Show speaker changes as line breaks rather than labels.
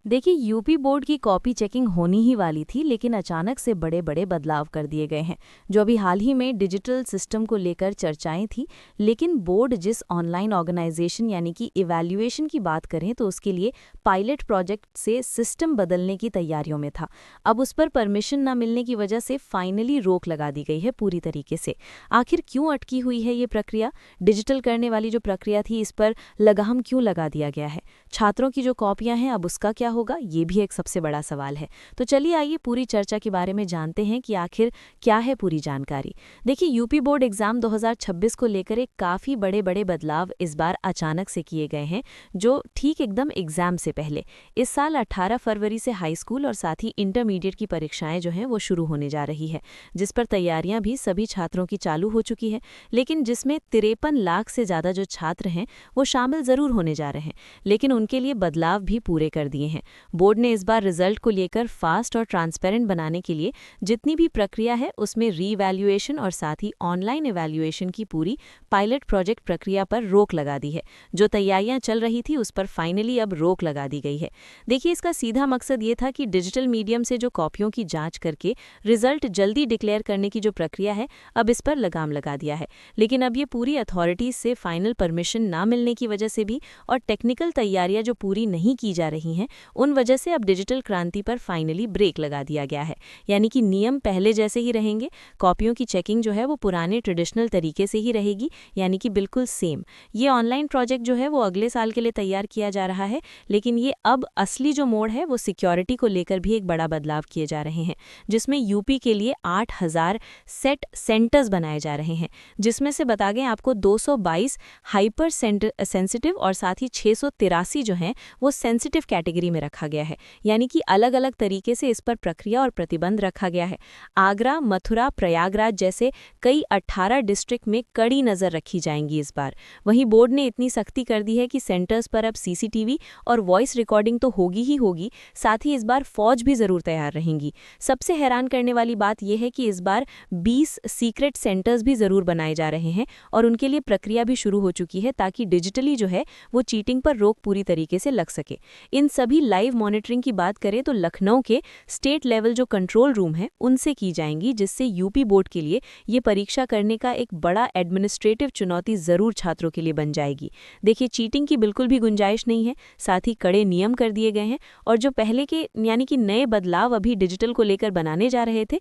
देखिए UP board की copy checking होनी ही वाली थी, लेकिन अचानक से बड़े बड़े बदलाव कर दिए गए हैं। जो अभी हाल ही में डिजिटल सिस्टम को लेकर चर्चाएं थी, लेकिन बोर्ड जिस ऑनलाइन ऑर्गेनाइजेशन यानी कि इवैल्यूएशन की बात करें तो उसके लिए पायलट प्रोजेक्ट से सिस्टम बदलने की तैयारियों में था। अब उस पर परमिशन न मिलने की वजह से फाइनली रोक लगा दी गई है पूरी तरीके से। आखिर क्यों अटकी हुई है ये प्रक्रिया? डिजिटल करने वाली जो प्रक्रिया थी, इस पर लगाम क्यों लगा दिया गया है? छात्रों की जो कॉपियां हैं, अब उसका क्या होगा, ये भी एक सबसे बड़ा सवाल है। तो चलिए आइए पूरी चर्चा के बारे में जानते हैं कि आखिर क्या है पूरी जानकारी। देखिए यूपी बोर्ड एग्जाम 2026 को लेकर एक काफ़ी बड़े बड़े बदलाव इस बार अचानक से किए गए हैं, जो ठीक एकदम एग्जाम से पहले। इस साल 18 फरवरी से हाई स्कूल और साथ ही इंटरमीडिएट की परीक्षाएं जो हैं वो शुरू होने जा रही है, जिस पर तैयारियां भी सभी छात्रों की चालू हो चुकी है, लेकिन जिसमें 53 लाख से ज़्यादा जो छात्र हैं वो शामिल ज़रूर होने जा रहे हैं, लेकिन उनके लिए बदलाव भी पूरे कर दिए हैं। बोर्ड ने इस बार रिजल्ट को लेकर फास्ट और ट्रांसपेरेंट बनाने के लिए जितनी भी प्रक्रिया है उसमें रीवैल्यूएशन और साथ ही ऑनलाइन इवैल्यूएशन की पूरी पायलट प्रोजेक्ट प्रक्रिया पर रोक लगा दी है। जो तैयारियां चल रही थी उस पर फाइनली अब रोक लगा दी गई है। देखिए इसका सीधा मकसद ये था कि डिजिटल मीडियम से जो कॉपियों की जांच करके रिजल्ट जल्दी डिक्लेयर करने की जो प्रक्रिया है, अब इस पर लगाम लगा दिया है। लेकिन अब ये पूरी अथॉरिटीज से फाइनल परमिशन ना मिलने की वजह से भी और टेक्निकल तैयारियां जो पूरी नहीं की जा रही हैं, उन वजह से अब डिजिटल क्रांति पर फाइनली ब्रेक लगा दिया गया है। यानी कि नियम पहले जैसे ही रहेंगे, कॉपियों की चेकिंग जो है वो पुराने ट्रेडिशनल तरीके से ही रहेगी, यानी कि बिल्कुल सेम। ये ऑनलाइन प्रोजेक्ट जो है वो अगले साल के लिए तैयार किया जा रहा है, लेकिन ये अब असली जो मोड़ है वो सिक्योरिटी को लेकर भी एक बड़ा बदलाव किए जा रहे हैं, जिसमें यूपी के लिए 8000 सेट सेंटर्स बनाए जा रहे हैं, जिसमें से बता गए आपको 222 हाइपर सेंसिटिव और साथ ही 683 जो हैं वो सेंसिटिव कैटेगरी में रखा गया है। यानी कि अलग अलग तरीके से इस पर प्रक्रिया और प्रतिबंध रखा गया है। आगरा, मथुरा, प्रयागराज जैसे कई 18 डिस्ट्रिक्ट में कड़ी नज़र रखी जाएंगी इस बार। वहीं बोर्ड ने इतनी सख्ती कर दी है कि सेंटर्स पर अब सीसीटीवी और वॉइस रिकॉर्डिंग तो होगी ही होगी, साथ ही इस बार फौज भी ज़रूर तैयार रहेंगी। सबसे हैरान करने वाली बात यह है कि इस बार 20 सीक्रेट सेंटर्स भी ज़रूर बनाए जा रहे हैं और उनके लिए प्रक्रिया भी शुरू हो चुकी है, ताकि डिजिटली जो है वो चीटिंग पर रोक पूरी तरीके से लग सके। इन सभी लाइव मॉनिटरिंग की बात करें तो लखनऊ के स्टेट लेवल जो कंट्रोल रूम है उनसे की जाएंगी, जिससे यूपी बोर्ड के लिए ये परीक्षा करने का एक बड़ा एडमिनिस्ट्रेटिव चुनौती ज़रूर छात्रों के लिए बन जाएगी। देखिए चीटिंग की बिल्कुल भी गुंजाइश नहीं है, साथ ही कड़े नियम कर दिए गए हैं और जो पहले के यानी कि नए बदलाव अभी डिजिटल को लेकर बनाने जा रहे थे,